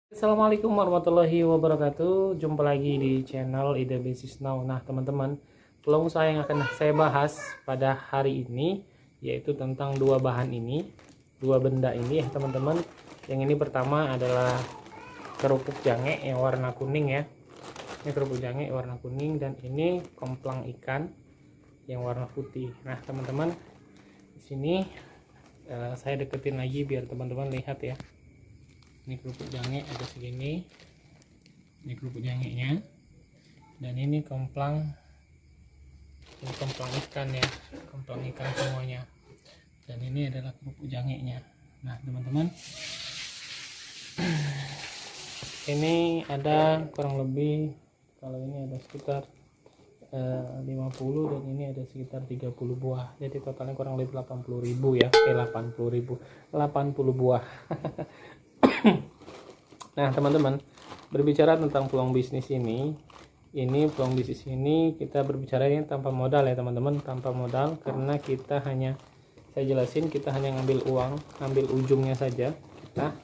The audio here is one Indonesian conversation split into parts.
Assalamualaikum warahmatullahi wabarakatuh. Jumpa lagi di channel Ide Bisnis Now. Nah teman-teman, peluang usaha yang akan saya bahas pada hari ini yaitu tentang dua bahan ini, dua benda ini ya teman-teman. Yang ini pertama adalah kerupuk jange yang warna kuning ya. Ini kerupuk jange warna kuning dan ini komplang ikan yang warna putih. Nah teman-teman, di sini saya deketin lagi biar teman-teman lihat ya. Ini kerupuk jange ada segini, ini kerupuk jangenya, dan ini komplang ikan ya, komplang ikan semuanya, dan ini adalah kerupuk jangenya. Nah teman-teman, ini ada kurang lebih, kalau ini ada sekitar 50 dan ini ada sekitar 30 buah, jadi totalnya kurang lebih 80.000 ya, 80 buah. Nah teman-teman, berbicara tentang peluang bisnis ini peluang bisnis ini kita berbicara ini tanpa modal ya teman-teman, tanpa modal, karena kita hanya, saya jelasin, kita hanya ngambil uang, ambil ujungnya saja, kita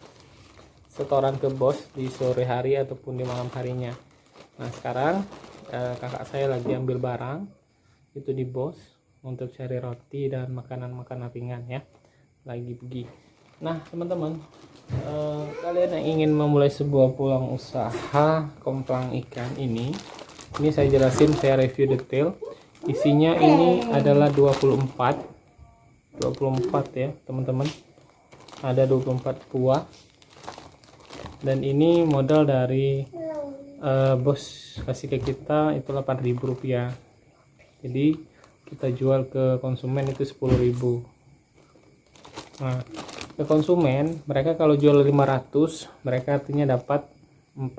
setoran ke bos di sore hari ataupun di malam harinya. Nah sekarang kakak saya lagi ambil barang itu di bos untuk cari roti dan makanan-makanan ringan ya, lagi pergi. Nah teman-teman, kalian yang ingin memulai sebuah peluang usaha komplang ikan ini saya jelasin, saya review detail. Isinya ini adalah 24 ya teman-teman, ada 24 buah, dan ini modal dari bos kasih ke kita itu 8.000 rupiah, jadi kita jual ke konsumen itu 10.000. Nah ke konsumen, mereka kalau jual 500, mereka artinya dapat 4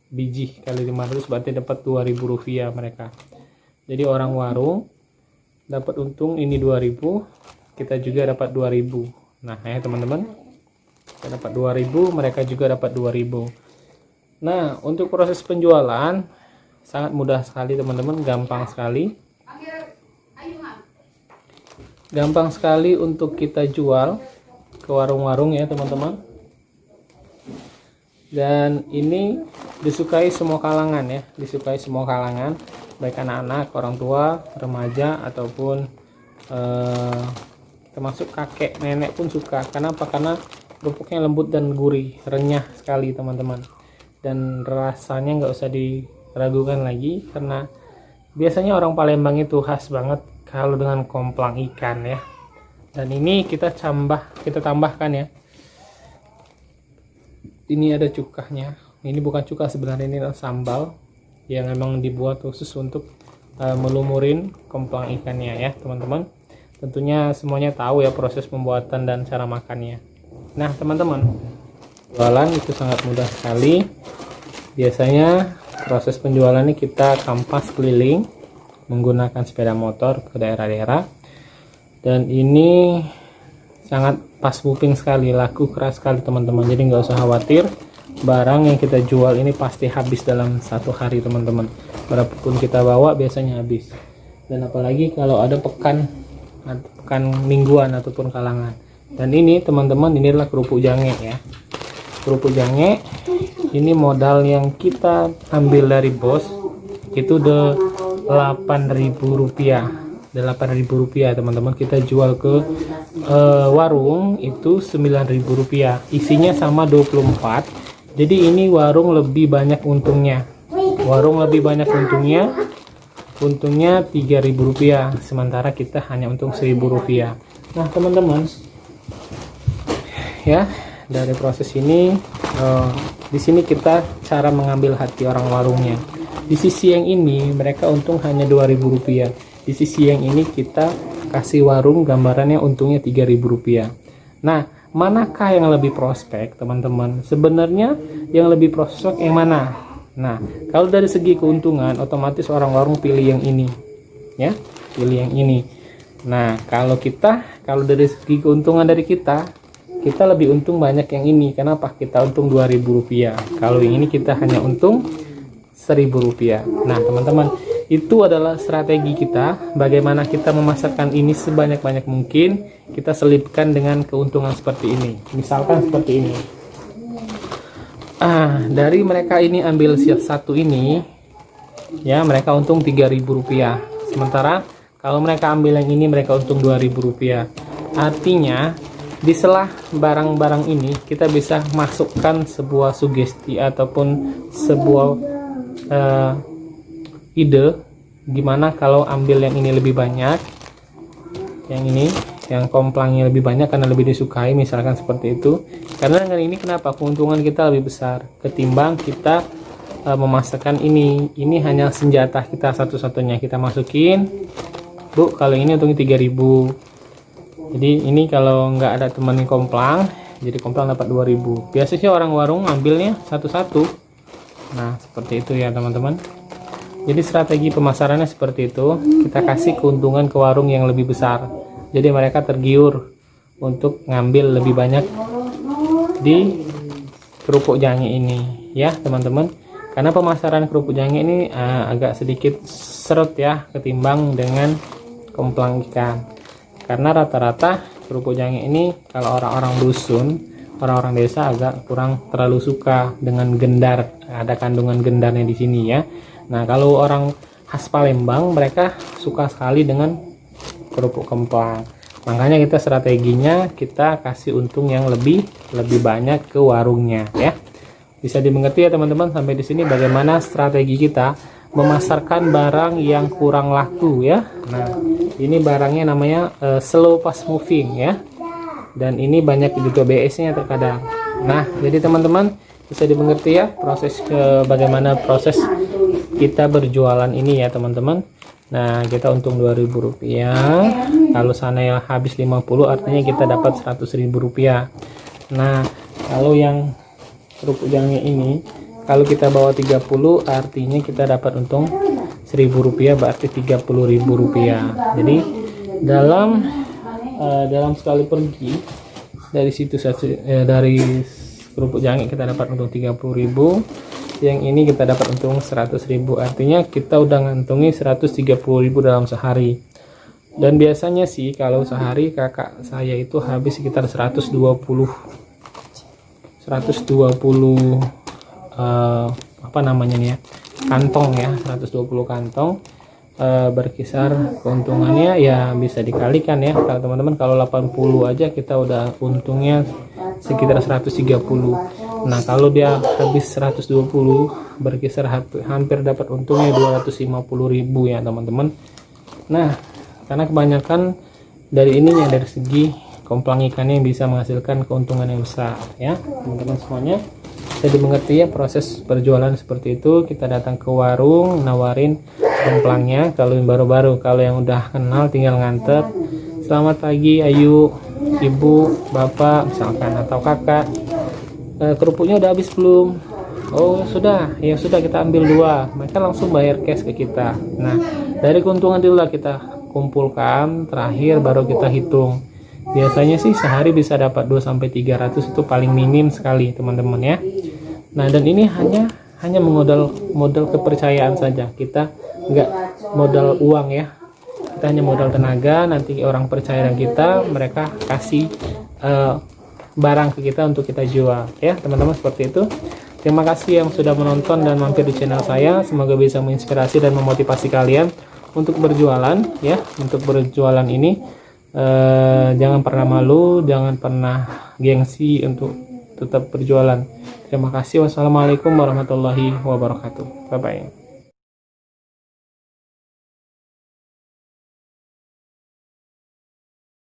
biji kali 500, berarti dapat 2.000 rupiah mereka. Jadi orang warung dapat untung ini 2.000, kita juga dapat 2.000. Nah ya teman-teman, kita dapat 2.000, mereka juga dapat 2.000. Nah untuk proses penjualan sangat mudah sekali teman-teman, gampang sekali untuk kita jual ke warung-warung ya teman-teman, dan ini disukai semua kalangan ya, baik anak-anak, orang tua, remaja, ataupun termasuk kakek nenek pun suka. Kenapa? Karena kerupuknya lembut dan gurih, renyah sekali teman-teman, dan rasanya nggak usah diragukan lagi, karena biasanya orang Palembang itu khas banget kalau dengan komplang ikan ya. Dan ini kita tambahkan ya, ini ada cukanya, ini bukan cuka sebenarnya, ini sambal yang memang dibuat khusus untuk melumurin komplang ikannya ya teman-teman. Tentunya semuanya tahu ya proses pembuatan dan cara makannya. Nah teman-teman, jualan itu sangat mudah sekali. Biasanya proses penjualan ini kita kampas keliling menggunakan sepeda motor ke daerah-daerah. Dan ini sangat pas moving sekali, laku keras sekali teman-teman, jadi nggak usah khawatir, barang yang kita jual ini pasti habis dalam satu hari teman-teman, berapapun kita bawa biasanya habis. Dan apalagi kalau ada pekan mingguan ataupun kalangan. Dan ini teman-teman, ini adalah kerupuk jange ya, kerupuk jange ini modal yang kita ambil dari bos itu 8.000 rupiah, 8.000 rupiah teman-teman. Kita jual ke warung itu 9.000 rupiah, isinya sama 24. Jadi ini warung lebih banyak untungnya, untungnya 3.000 rupiah, sementara kita hanya untung 1.000 rupiah. Nah teman-teman ya, dari proses ini di sini kita cara mengambil hati orang warungnya. Di sisi yang ini mereka untung hanya 2.000 rupiah, di sisi yang ini kita kasih warung gambarannya untungnya 3.000 rupiah. Nah manakah yang lebih prospek teman-teman? Sebenarnya yang lebih prospek yang mana? Nah kalau dari segi keuntungan otomatis orang warung pilih yang ini ya, pilih yang ini. Nah kalau dari segi keuntungan dari kita lebih untung banyak yang ini. Kenapa? Kita untung 2.000 rupiah, kalau yang ini kita hanya untung 1.000 rupiah. Nah teman-teman, itu adalah strategi kita, bagaimana kita memasarkan ini sebanyak-banyak mungkin, kita selipkan dengan keuntungan seperti ini. Misalkan seperti ini, Dari mereka ini ambil siap satu ini ya, mereka untung Rp3.000. Sementara kalau mereka ambil yang ini mereka untung Rp2.000. Artinya di sela barang-barang ini kita bisa masukkan sebuah sugesti ataupun sebuah ide gimana kalau ambil yang ini lebih banyak, yang ini yang komplangnya lebih banyak karena lebih disukai, misalkan seperti itu. Karena dengan ini kenapa keuntungan kita lebih besar ketimbang kita memasakkan ini. Ini hanya senjata kita satu-satunya, kita masukin, Bu, kalau ini untungnya 3.000. Jadi ini kalau nggak ada teman komplang, jadi komplang dapat 2.000. Biasanya orang warung ambilnya satu-satu. Nah seperti itu ya teman-teman. Jadi strategi pemasarannya seperti itu, kita kasih keuntungan ke warung yang lebih besar. Jadi mereka tergiur untuk ngambil lebih banyak di kerupuk jange ini ya teman-teman. Karena pemasaran kerupuk jange ini agak sedikit seret ya ketimbang dengan komplang ikan. Karena rata-rata kerupuk jange ini kalau orang-orang dusun, orang-orang desa agak kurang terlalu suka dengan gendar. Ada kandungan gendarnya di sini ya. Nah kalau orang khas Palembang mereka suka sekali dengan kerupuk kemplang. Makanya kita strateginya kita kasih untung yang lebih banyak ke warungnya ya. Bisa dimengerti ya teman-teman sampai di sini bagaimana strategi kita memasarkan barang yang kurang laku ya. Nah ini barangnya namanya slow fast moving ya, dan ini banyak juga BS-nya terkadang. Nah jadi teman-teman bisa dimengerti ya bagaimana proses kita berjualan ini ya teman-teman. Nah kita untung Rp2.000. Kalau sana yang habis 50 artinya kita dapat Rp100.000. Nah kalau yang kerupuk jange ini kalau kita bawa 30 artinya kita dapat untung Rp1.000, berarti Rp30.000. Jadi dalam sekali pergi dari situ dari kerupuk jange kita dapat untung 30.000. Yang ini kita dapat untung 100.000, artinya kita udah ngantungi 130.000 dalam sehari. Dan biasanya sih kalau sehari kakak saya itu habis sekitar 120 apa namanya nih ya, kantong ya, 120 kantong. Berkisar keuntungannya ya bisa dikalikan ya kalau teman-teman, kalau 80 aja kita udah untungnya sekitar 130. Nah kalau dia habis 120 berkisar hampir dapat untungnya 250.000 ya teman-teman. Nah karena kebanyakan dari ininya, dari segi komplang ikannya yang bisa menghasilkan keuntungan yang besar ya teman-teman semuanya. Jadi mengerti ya proses berjualan seperti itu. Kita datang ke warung nawarin komplangnya kalau yang baru-baru. Kalau yang udah kenal tinggal nganter, selamat pagi ayu ibu bapak misalkan atau kakak, kerupuknya udah habis belum? Oh sudah, ya sudah kita ambil 2. Mereka langsung bayar cash ke kita. Nah dari keuntungan itulah kita kumpulkan, terakhir baru kita hitung. Biasanya sih sehari bisa dapat 2-300, itu paling minim sekali teman-teman ya. Nah dan ini hanya modal kepercayaan saja, kita nggak modal uang ya, kita hanya modal tenaga. Nanti orang percaya dengan kita, mereka kasih barang ke kita untuk kita jual ya teman-teman, seperti itu. Terima kasih yang sudah menonton dan mampir di channel saya, semoga bisa menginspirasi dan memotivasi kalian untuk berjualan ya. Untuk berjualan ini jangan pernah malu, jangan pernah gengsi untuk tetap berjualan. Terima kasih. Wassalamualaikum warahmatullahi wabarakatuh. Bye bye.